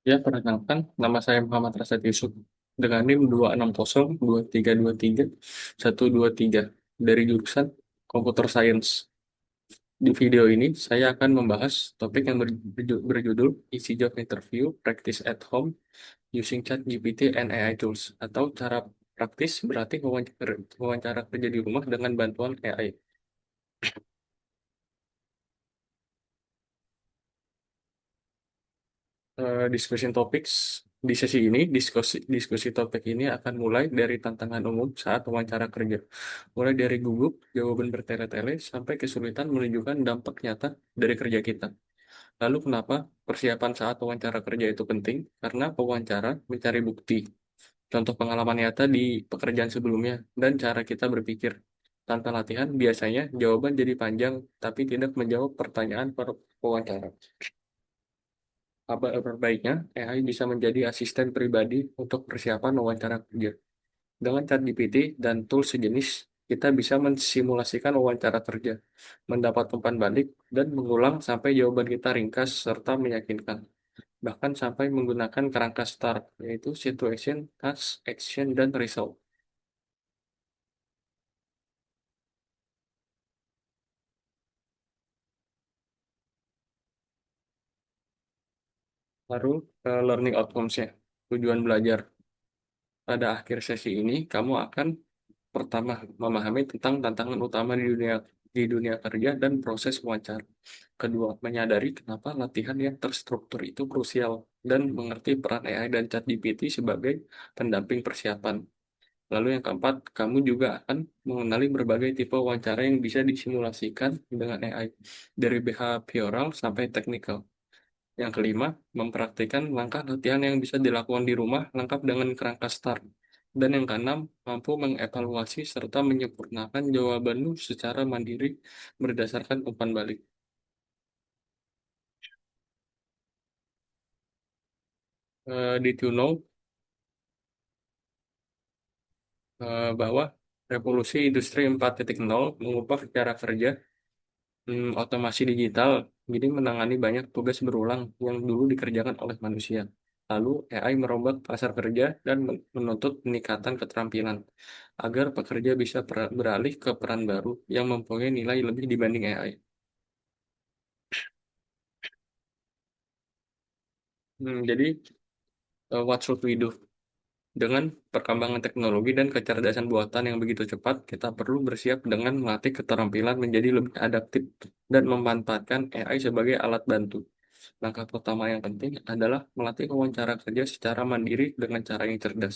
Ya, perkenalkan, nama saya Muhammad Rasad Yusuf dengan NIM 2602323 dari jurusan Computer Science. Di video ini, saya akan membahas topik yang berjudul Easy Job Interview Practice at Home Using ChatGPT and AI Tools, atau cara praktis berarti wawancara kerja di rumah dengan bantuan AI. Discussion topics di sesi ini, diskusi topik ini akan mulai dari tantangan umum saat wawancara kerja, mulai dari gugup, jawaban bertele-tele, sampai kesulitan menunjukkan dampak nyata dari kerja kita. Lalu kenapa persiapan saat wawancara kerja itu penting? Karena pewawancara mencari bukti, contoh pengalaman nyata di pekerjaan sebelumnya, dan cara kita berpikir. Tanpa latihan, biasanya jawaban jadi panjang, tapi tidak menjawab pertanyaan pewawancara. Kabar baiknya, AI bisa menjadi asisten pribadi untuk persiapan wawancara kerja. Dengan ChatGPT dan tools sejenis, kita bisa mensimulasikan wawancara kerja, mendapat umpan balik, dan mengulang sampai jawaban kita ringkas serta meyakinkan. Bahkan sampai menggunakan kerangka STAR, yaitu Situation, Task, Action, dan Result. Baru learning outcomes-nya, tujuan belajar. Pada akhir sesi ini, kamu akan pertama, memahami tentang tantangan utama di dunia kerja dan proses wawancara. Kedua, menyadari kenapa latihan yang terstruktur itu krusial dan mengerti peran AI dan ChatGPT sebagai pendamping persiapan. Lalu yang keempat, kamu juga akan mengenali berbagai tipe wawancara yang bisa disimulasikan dengan AI, dari behavioral sampai teknikal. Yang kelima, mempraktikkan langkah latihan yang bisa dilakukan di rumah lengkap dengan kerangka STAR. Dan yang keenam, mampu mengevaluasi serta menyempurnakan jawabanmu secara mandiri berdasarkan umpan balik. Did you know bahwa revolusi industri 4.0 mengubah cara kerja, otomasi digital, jadi menangani banyak tugas berulang yang dulu dikerjakan oleh manusia. Lalu AI merombak pasar kerja dan menuntut peningkatan keterampilan agar pekerja bisa beralih ke peran baru yang mempunyai nilai lebih dibanding AI. Jadi, what should we do? Dengan perkembangan teknologi dan kecerdasan buatan yang begitu cepat, kita perlu bersiap dengan melatih keterampilan menjadi lebih adaptif dan memanfaatkan AI sebagai alat bantu. Langkah pertama yang penting adalah melatih wawancara kerja secara mandiri dengan cara yang cerdas.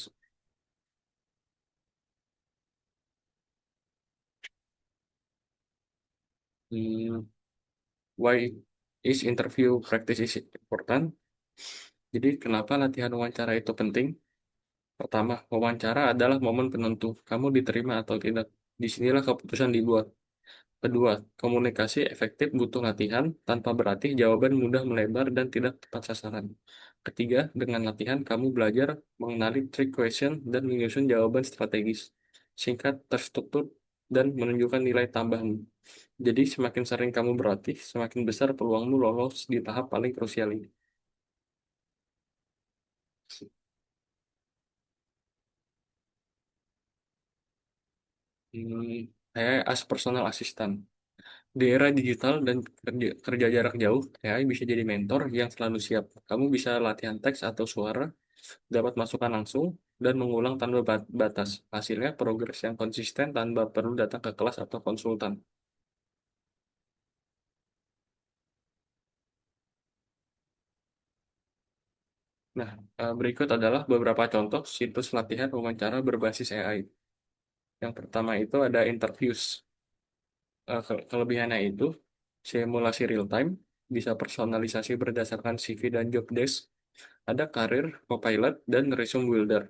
Hmm, why is interview practice is important? Jadi, kenapa latihan wawancara itu penting? Pertama, wawancara adalah momen penentu. Kamu diterima atau tidak. Disinilah keputusan dibuat. Kedua, komunikasi efektif butuh latihan, tanpa berarti jawaban mudah melebar dan tidak tepat sasaran. Ketiga, dengan latihan kamu belajar mengenali trick question dan menyusun jawaban strategis, singkat, terstruktur, dan menunjukkan nilai tambahmu. Jadi, semakin sering kamu berlatih, semakin besar peluangmu lolos di tahap paling krusial ini. Hmm, saya as personal assistant. Di era digital dan kerja jarak jauh, AI bisa jadi mentor yang selalu siap. Kamu bisa latihan teks atau suara, dapat masukan langsung, dan mengulang tanpa batas. Hasilnya progres yang konsisten tanpa perlu datang ke kelas atau konsultan. Nah, berikut adalah beberapa contoh situs latihan wawancara berbasis AI. Yang pertama itu ada Interviews. Kelebihannya itu simulasi real time, bisa personalisasi berdasarkan CV dan job desk, ada karir, Copilot, dan resume builder.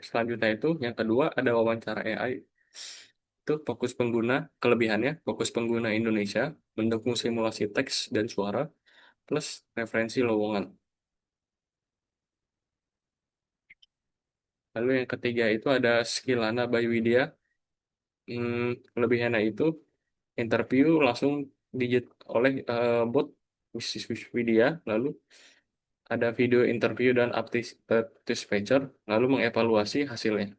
Selanjutnya itu, yang kedua ada wawancara AI. Itu fokus pengguna, kelebihannya fokus pengguna Indonesia, mendukung simulasi teks dan suara, plus referensi lowongan. Lalu yang ketiga itu ada Skillana by Widya. Kelebihannya itu interview langsung digit oleh bot Wiswikipedia, lalu ada video interview dan Dispatcher, lalu mengevaluasi hasilnya.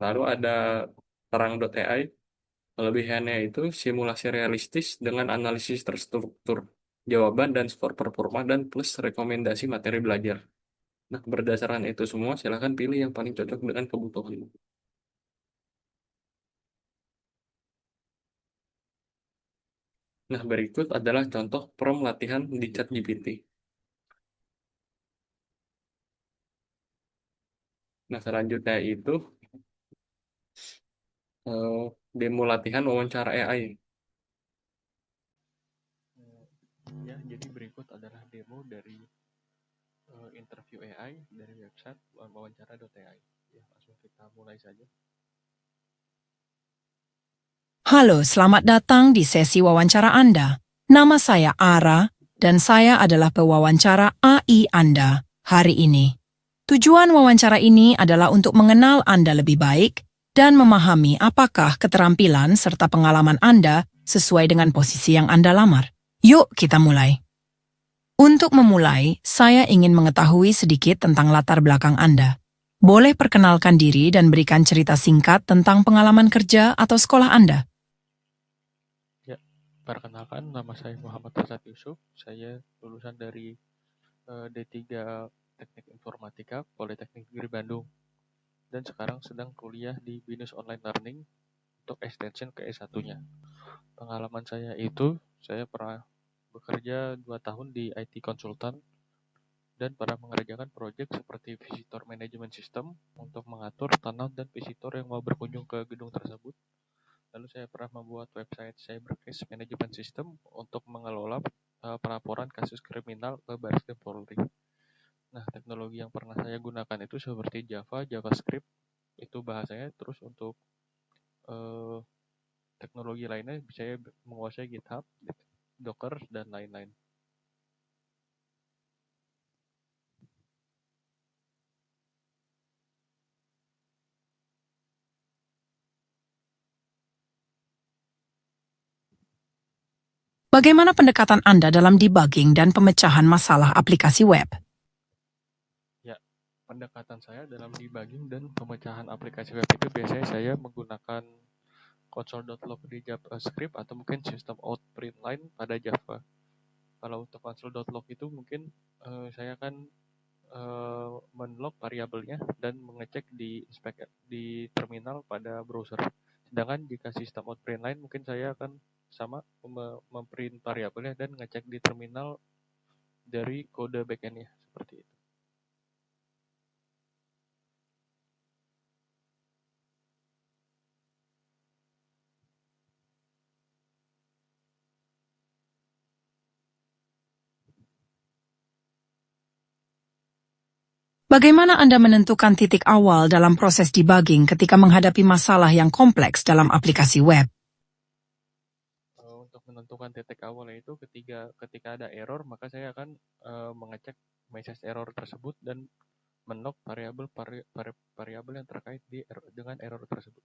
Lalu ada terang.ai, kelebihannya itu simulasi realistis dengan analisis terstruktur, jawaban dan skor performa dan plus rekomendasi materi belajar. Nah, berdasarkan itu semua, silakan pilih yang paling cocok dengan kebutuhan. Nah, berikut adalah contoh prompt latihan di ChatGPT. Nah, selanjutnya itu eh, demo latihan wawancara AI. Ya, jadi berikut adalah demo dari interview AI dari website wawancara.ai. Ya, langsung kita mulai saja. Halo, selamat datang di sesi wawancara Anda. Nama saya Ara, dan saya adalah pewawancara AI Anda hari ini. Tujuan wawancara ini adalah untuk mengenal Anda lebih baik dan memahami apakah keterampilan serta pengalaman Anda sesuai dengan posisi yang Anda lamar. Yuk kita mulai. Untuk memulai, saya ingin mengetahui sedikit tentang latar belakang Anda. Boleh perkenalkan diri dan berikan cerita singkat tentang pengalaman kerja atau sekolah Anda? Ya, perkenalkan nama saya Muhammad Hasan Yusuf. Saya lulusan dari D3 Teknik Informatika Politeknik Negeri Bandung dan sekarang sedang kuliah di Binus Online Learning untuk extension ke S1-nya. Pengalaman saya itu, saya pernah bekerja 2 tahun di IT Consultant dan pernah mengerjakan proyek seperti visitor management system untuk mengatur tenant dan visitor yang mau berkunjung ke gedung tersebut. Lalu saya pernah membuat website cyber case management system untuk mengelola pelaporan kasus kriminal ke Baris Krim Polri. Nah, teknologi yang pernah saya gunakan itu seperti Java, JavaScript, itu bahasanya. Terus untuk eh, teknologi lainnya, saya menguasai GitHub, Docker, dan lain-lain. Bagaimana pendekatan Anda dalam debugging dan pemecahan masalah aplikasi web? Ya, pendekatan saya dalam debugging dan pemecahan aplikasi web itu biasanya saya menggunakan console.log di JavaScript atau mungkin sistem out print line pada Java. Kalau untuk console.log itu mungkin saya akan menlog variabelnya dan mengecek di terminal pada browser. Sedangkan jika sistem out print line mungkin saya akan sama memprint variabelnya dan ngecek di terminal dari kode backendnya seperti itu. Bagaimana Anda menentukan titik awal dalam proses debugging ketika menghadapi masalah yang kompleks dalam aplikasi web? Untuk menentukan titik awalnya itu ketika ada error maka saya akan mengecek message error tersebut dan menlog variabel yang terkait dengan error tersebut.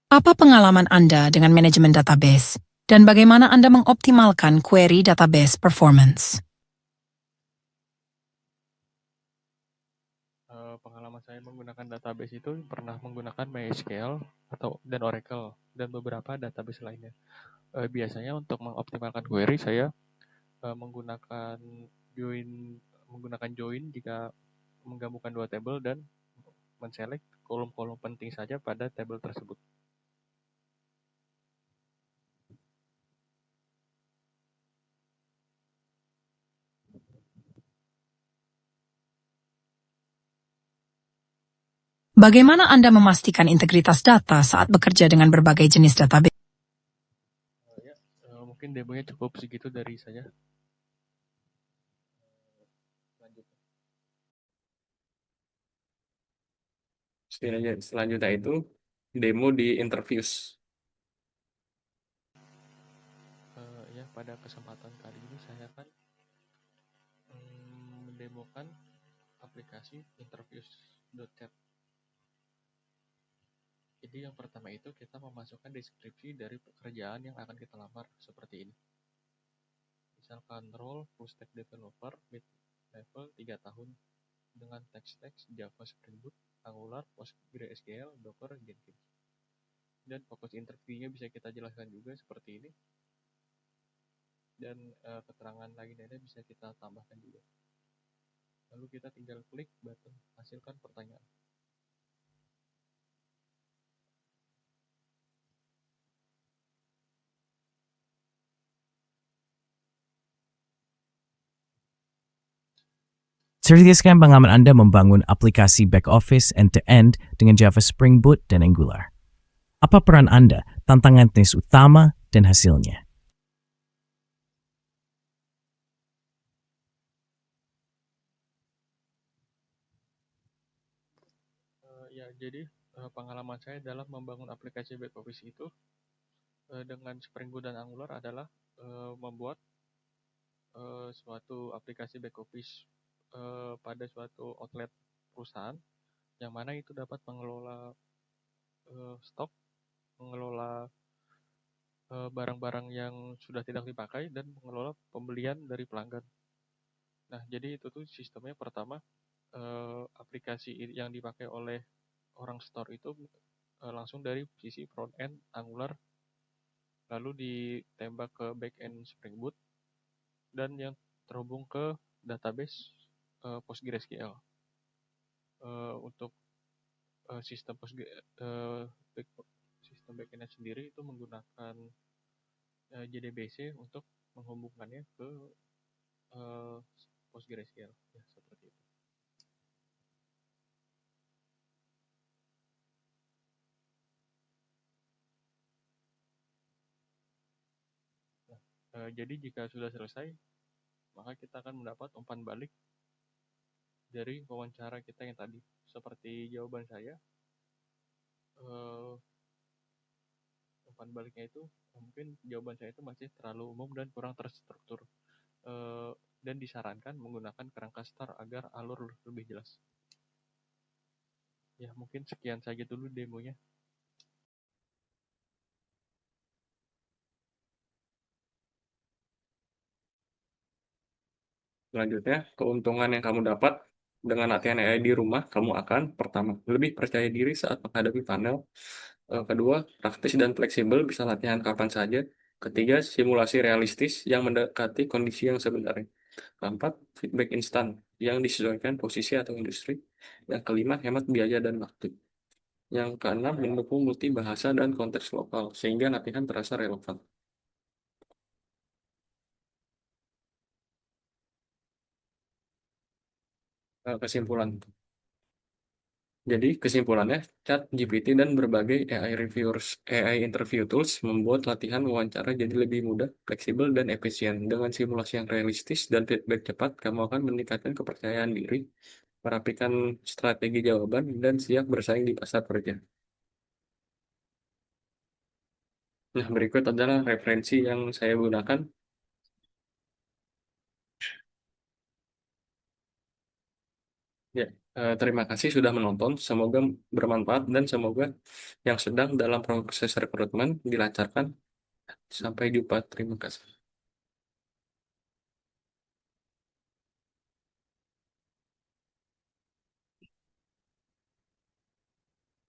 Apa pengalaman Anda dengan manajemen database? Dan bagaimana Anda mengoptimalkan query database performance? Pengalaman saya menggunakan database itu pernah menggunakan MySQL dan Oracle dan beberapa database lainnya. Biasanya untuk mengoptimalkan query saya menggunakan join menggunakan join jika menggabungkan dua table dan menselect kolom-kolom penting saja pada table tersebut. Bagaimana Anda memastikan integritas data saat bekerja dengan berbagai jenis database? Mungkin demonya cukup segitu dari saya. Lanjut. Selanjutnya itu demo di interviews. Ya, pada kesempatan kali ini saya akan mendemokan aplikasi interviews.chat. Jadi yang pertama itu kita memasukkan deskripsi dari pekerjaan yang akan kita lamar seperti ini. Misalkan role full stack developer mid level 3 tahun dengan tech-stack Java Spring Boot, Angular, PostgreSQL, Docker, Jenkins. Dan fokus interviewnya bisa kita jelaskan juga seperti ini. Dan keterangan lainnya bisa kita tambahkan juga. Lalu kita tinggal klik button hasilkan pertanyaan. Seriuskan pengalaman Anda membangun aplikasi back office end-to-end dengan Java Spring Boot dan Angular. Apa peran Anda, tantangan teknis utama, dan hasilnya? Jadi pengalaman saya dalam membangun aplikasi back office itu dengan Spring Boot dan Angular adalah membuat suatu aplikasi back office pada suatu outlet perusahaan yang mana itu dapat mengelola stok, mengelola barang-barang yang sudah tidak dipakai dan mengelola pembelian dari pelanggan. Nah, jadi itu tuh sistemnya pertama aplikasi yang dipakai oleh orang store itu langsung dari sisi front end Angular lalu ditembak ke back end Spring Boot dan yang terhubung ke database PostgreSQL. Untuk sistem sistem backend sendiri itu menggunakan JDBC untuk menghubungkannya ke PostgreSQL ya, seperti itu. Jadi jika sudah selesai, maka kita akan mendapat umpan balik dari wawancara kita yang tadi. Seperti jawaban saya, umpan baliknya itu mungkin jawaban saya itu masih terlalu umum dan kurang terstruktur, dan disarankan menggunakan kerangka star agar alur lebih jelas. Ya, mungkin sekian saja dulu demonya. Selanjutnya, keuntungan yang kamu dapat dengan latihan AI di rumah, kamu akan pertama, lebih percaya diri saat menghadapi panel. Kedua, praktis dan fleksibel, bisa latihan kapan saja. Ketiga, simulasi realistis yang mendekati kondisi yang sebenarnya. Keempat, feedback instan yang disesuaikan posisi atau industri. Yang kelima, hemat biaya dan waktu. Yang keenam, mendukung multi bahasa dan konteks lokal, sehingga latihan terasa relevan. Kesimpulan. Jadi kesimpulannya, ChatGPT dan berbagai AI reviewers, AI interview tools membuat latihan wawancara jadi lebih mudah, fleksibel, dan efisien. Dengan simulasi yang realistis dan feedback cepat, kamu akan meningkatkan kepercayaan diri, merapikan strategi jawaban, dan siap bersaing di pasar kerja. Nah, berikut adalah referensi yang saya gunakan. Ya, terima kasih sudah menonton. Semoga bermanfaat dan semoga yang sedang dalam proses rekrutmen dilancarkan. Sampai jumpa. Terima kasih.